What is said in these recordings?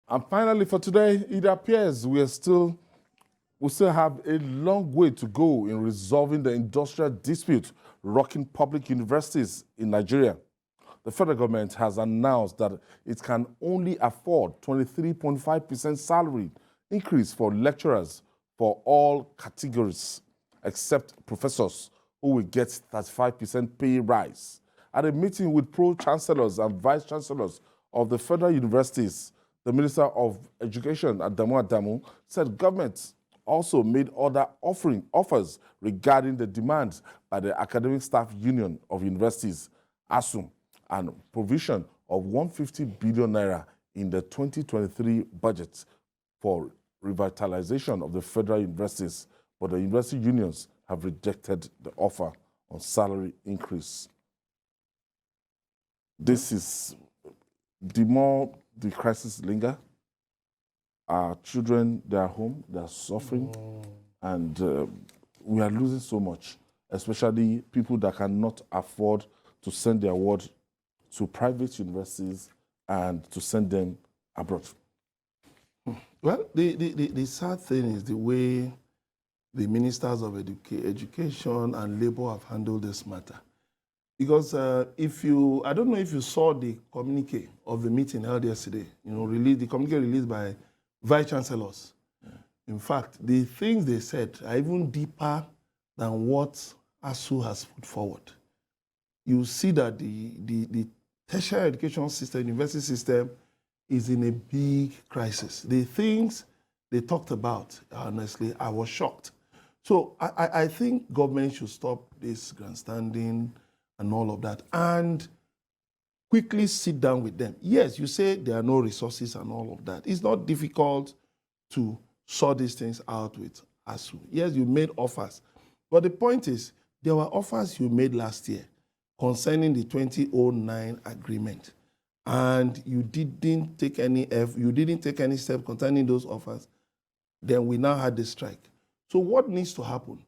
And finally, for today, it appears we still have a long way to go in resolving the industrial dispute rocking public universities in Nigeria. The federal government has announced that it can only afford 23.5% salary increase for lecturers for all categories, except professors, who will get 35% pay rise. At a meeting with pro-chancellors and vice-chancellors of the federal universities, the Minister of Education, Adamu Adamu, said government also made other offers regarding the demands by the Academic Staff Union of Universities, ASUU, and provision of 150 billion naira in the 2023 budget for revitalization of the federal universities, but the university unions have rejected the offer on salary increase. This is, the more the crisis linger, our children, they are home, they are suffering, and we are losing so much, especially people that cannot afford to send their word to private universities and to send them abroad. Well, the sad thing is the way the ministers of education and labor have handled this matter. Because I don't know if you saw the communique of the meeting held yesterday, the communique released by vice-chancellors. Yeah. In fact, the things they said are even deeper than what ASUU has put forward. You see that the tertiary education system, university system, is in a big crisis. The things they talked about, honestly, I was shocked. So I think government should stop this grandstanding and all of that and quickly sit down with them. Yes, you say there are no resources and all of that. It's not difficult to sort these things out with ASUU. Yes, you made offers. But the point is, there were offers you made last year concerning the 2009 agreement. And you didn't take any step concerning those offers. Then we now had the strike. So what needs to happen?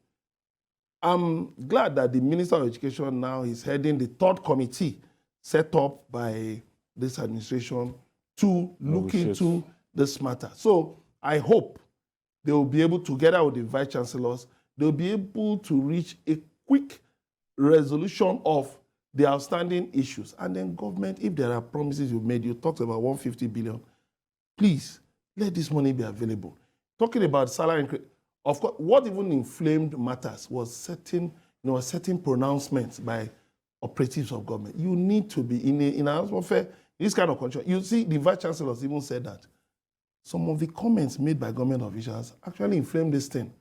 I'm glad that the Minister of Education now is heading the third committee set up by this administration to look into this matter. So I hope they will be able, together with the vice-chancellors, they'll be able to reach a quick resolution of the outstanding issues. And then government, if there are promises you've made, you talked about 150 billion, please let this money be available. Talking about salary increase, of course, what even inflamed matters was certain pronouncements by operatives of government. You need to be in an atmosphere, this kind of control. You see, the vice-chancellors even said that some of the comments made by government officials actually inflamed this thing.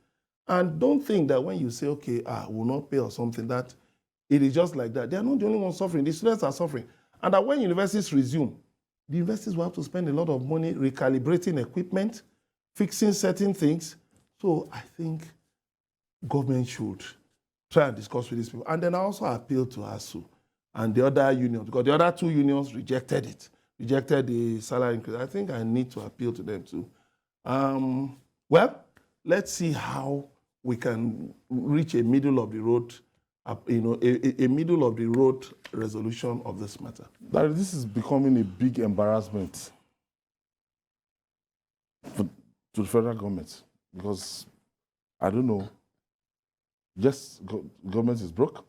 And don't think that when you say, okay, we'll not pay or something, that it is just like that. They are not the only ones suffering. The students are suffering. And that when universities resume, the universities will have to spend a lot of money recalibrating equipment, fixing certain things. So I think government should try and discuss with these people. And then I also appeal to ASUU and the other unions, because the other two unions rejected the salary increase. I think I need to appeal to them too. Well, let's see how we can reach a middle of the road, a middle of the road resolution of this matter. This is becoming a big embarrassment to the federal government, because I don't know, yes, government is broke,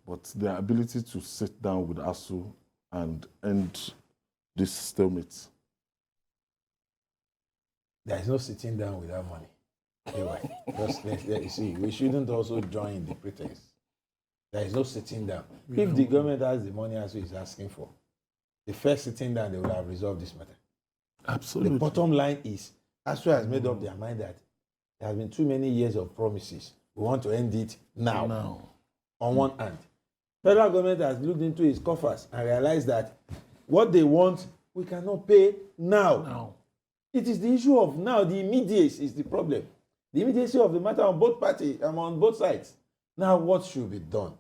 but their ability to sit down with ASUU and end this stalemate. There is no sitting down without money. Anyway, you see, we shouldn't also join the pretense. There is no sitting down. If the government has the money ASUU is asking for, the first sitting down, they will have resolved this matter. Absolutely. The bottom line is, ASUU has made up their mind that there have been too many years of promises. We want to end it now. On one hand. Federal government has looked into its coffers and realized that what they want, we cannot pay now. It is the issue of now. The immediacy is the problem. The immediacy of the matter on both parties, on both sides. Now, what should be done?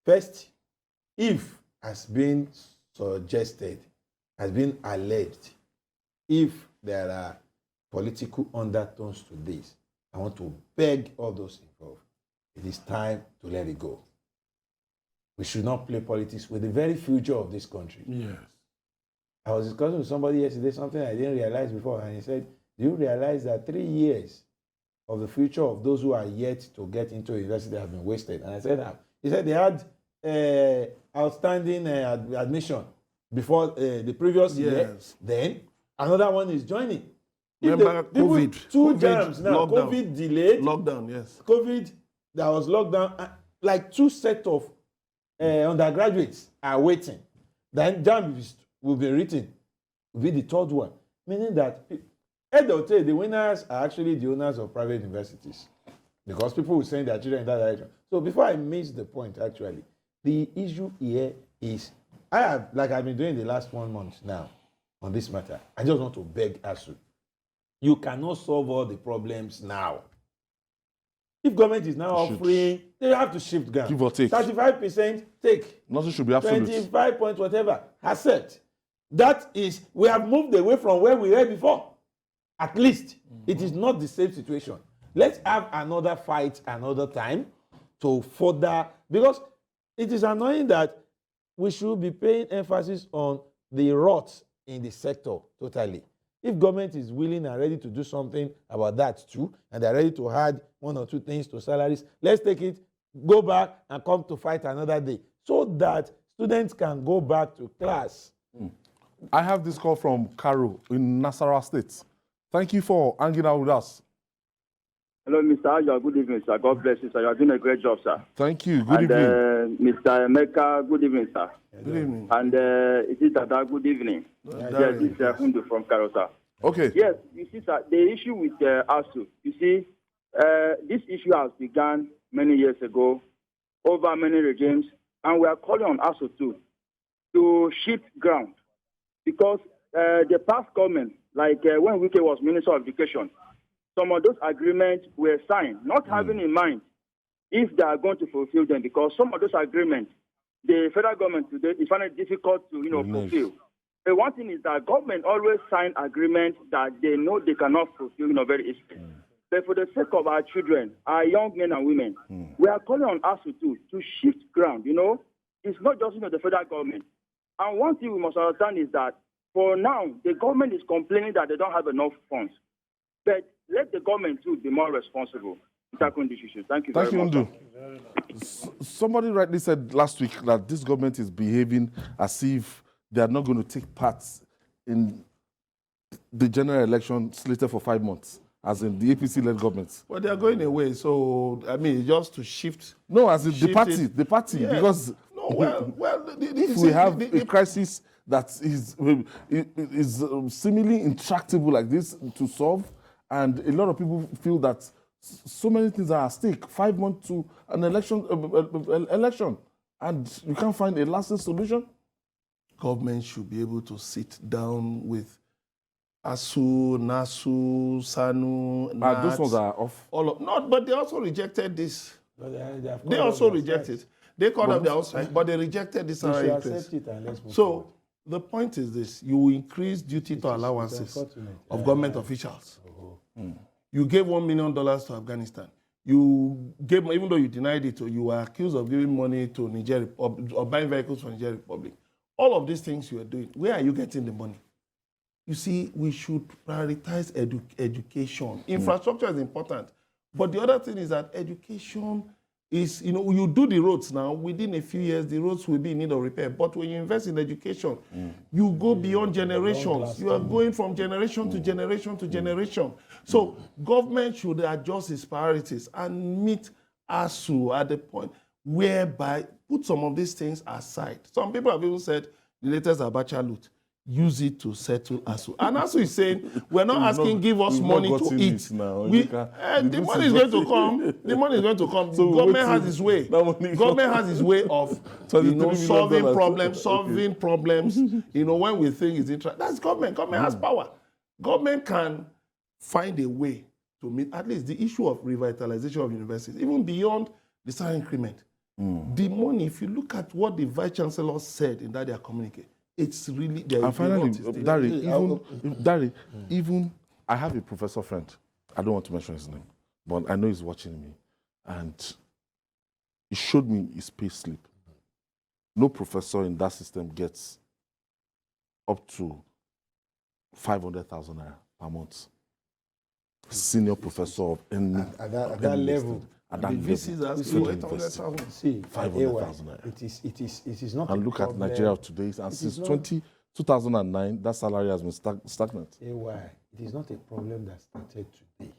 First, if, as been suggested, has been alleged, if there are political undertones to this, I want to beg all those involved. It is time to let it go. We should not play politics with the very future of this country. Yes. I was discussing with somebody yesterday something I didn't realize before, and he said, do you realize that 3 years of the future of those who are yet to get into university have been wasted? And I said, how? He said they had outstanding admission before the previous year. Then another one is joining. Remember COVID? Two terms now. Lockdown. COVID delayed. Lockdown, yes. COVID, there was lockdown. Like 2 sets of undergraduates are waiting. Then JAMB will be written, will be the third one. Meaning that the winners are actually the owners of private universities, because people will send their children in that direction. So before I miss the point, actually, the issue here is, I've been doing the last 1 month now on this matter. I just want to beg ASUU. You cannot solve all the problems now. If government is now offering, they have to shift ground. Give or take. 35% take. Nothing should be absolute. 25 point whatever. Accept. That is, we have moved away from where we were before. At least, it is not the same situation. Let's have another fight another time to further, because it is annoying that we should be paying emphasis on the rot in the sector totally. If government is willing and ready to do something about that too, and they're ready to add 1 or 2 things to salaries, let's take it, go back and come to fight another day, so that students can go back to class. I have this call from Karo in Nasarawa State. Thank you for hanging out with us. Hello, Mr. Ayo. Good evening, sir. God bless you, sir. You are doing a great job, sir. Thank you. Good evening. Mr. Emeka, good evening, sir. Good evening. And it is Dada, good evening. Yes, this is Hundu from Karo, sir. Okay. Yes, you see, sir, the issue with ASUU, you see, this issue has begun many years ago, over many regimes, and we are calling on ASUU too to shift ground, because the past government, like when Wike was Minister of Education, some of those agreements were signed, not having in mind if they are going to fulfill them, because some of those agreements, the federal government today is finding it difficult to fulfill. The one thing is that government always sign agreements that they know they cannot fulfill very easily. But for the sake of our children, our young men and women, we are calling on ASUU to shift ground. It's not just the federal government. And one thing we must understand is that for now, the government is complaining that they don't have enough funds. But let the government too be more responsible in tackling these issues. Thank you very much. Thank you, Somebody rightly said last week that this government is behaving as if they are not going to take part in the general election slated for 5 months, as in the APC-led government. But they are going away, so, just to shift. No, as in the party, yes. Because if we have a crisis that is seemingly intractable like this to solve, and a lot of people feel that so many things are at stake. 5 months to an election, and you can't find a lasting solution. Government should be able to sit down with ASUU, NASU, SANU, NAT. Those ones are off. But they also rejected this. They also rejected. They called up their outside, but they rejected this salary increase. So the point is this: you increase duty to allowances of government officials. You gave $1 million to Afghanistan. You gave, even though you denied it, you were accused of giving money to Nigeria or buying vehicles for Nigeria Republic. All of these things you are doing, where are you getting the money? You see, we should prioritize education. Infrastructure is important. But the other thing is that education is, you do the roads now, within a few years, the roads will be in need of repair. But when you invest in education, you go beyond generations. You are going from generation to generation to generation. So government should adjust its priorities and meet ASUU at the point whereby put some of these things aside. Some people have even said the latest Abacha loot, use it to settle ASUU. And ASUU is saying, we're not asking, give us money to eat. The money is going to come. The money is going to come. So government has its way. Government has its way of solving problems. When we think it's interesting. That's government. Government has power. Government can find a way to meet at least the issue of revitalization of universities, even beyond the salary increment. The money, if you look at what the vice chancellor said in their communique, it's really... And finally, Dari, even I have a professor friend, I don't want to mention his name, but I know he's watching me, and he showed me his pay slip. No professor in that system gets up to 500,000 naira per month. Senior professor of any At that level. At that The level. VCs are Federal still University. 800,000. See, 500,000 naira. it is not And a look at problem. Nigeria today, and It since is not- 2009, that salary has been stagnant. AY, it is not a problem that started today.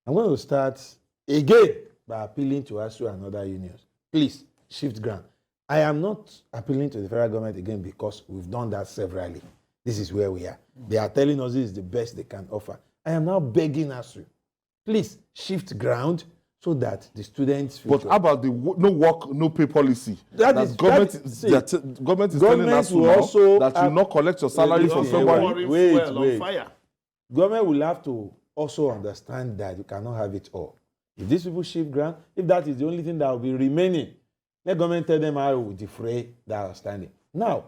I'm going to start again by appealing to ASUU and other unions. Please, shift ground. I am not appealing to the federal government again because we've done that severally. This is where we are. They are telling us this is the best they can offer. I am now begging ASUU, please shift ground so that the students. But how about the no work, no pay policy? Government is telling government us will now also that you not collect your salary for listen, February. wait. Government will have to also understand that you cannot have it all. If these people shift ground, if that is the only thing that will be remaining, let government tell them how it will defray that outstanding. Now,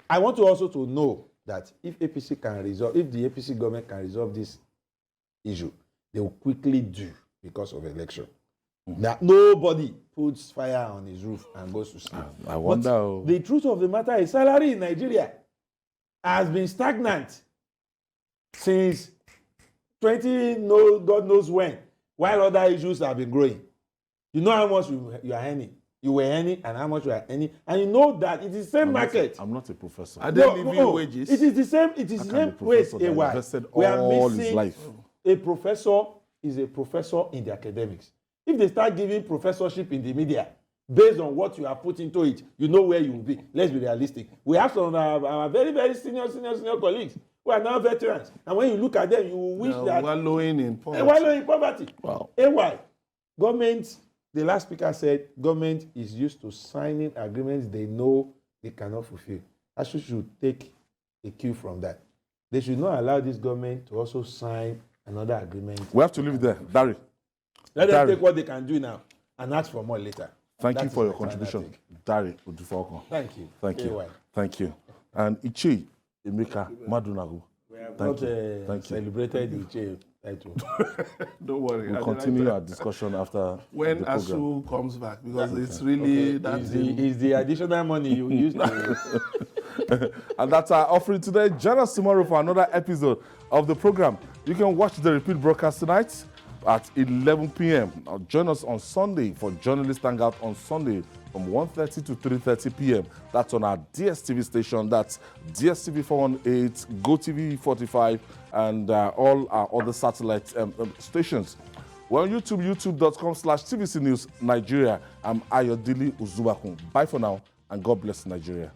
I want to also to know that if APC can resolve, if the APC government can resolve this issue, they will quickly do because of election. That nobody puts fire on his roof and goes to sleep. I wonder. But the truth of the matter is salary in Nigeria has been stagnant since God knows when, while other issues have been growing. You know how much you are earning. You were earning and how much you are earning. And you know that it is the same market. I'm not a professor. Are they living wages? It is the same. It is the same. Wait, That invested we are all his missing life. a professor is a professor in the academics. If they start giving professorship in the media based on what you have put into it, you know where you will be. Let's be realistic. We have some of our very, very senior colleagues who are now veterans. And when you look at them, you will wish that Wallowing in poverty. wallowing in poverty. Wow. AY, government, the last speaker said, government is used to signing agreements they know they cannot fulfill. ASUU should take a cue from that. They should not allow this government to also sign another agreement. We have to leave it there. Barry, Let them Dari. take what they can do now and ask for more later. thank That you is for your my final contribution. take. Dari Odufoko. Thank you. Thank you. AY. Thank you. And Iche Emeka Madunagu. We have Thank not you. Thank you. celebrated the chair title. Don't worry. We'll continue our discussion after when the program. ASUU comes back, because it's really Is the additional money you used to. And that's our offering today. Join us tomorrow for another episode of the program. You can watch the repeat broadcast tonight at 11 p.m. Now join us on Sunday for Journalist Hangout on Sunday from 1:30 to 3:30 p.m. That's on our DSTV station. That's DSTV 418, GoTV 45, and all our other satellite stations. We're on YouTube, youtube.com/TVC News Nigeria. I'm Ayodele Uzubakun. Bye for now, and God bless Nigeria.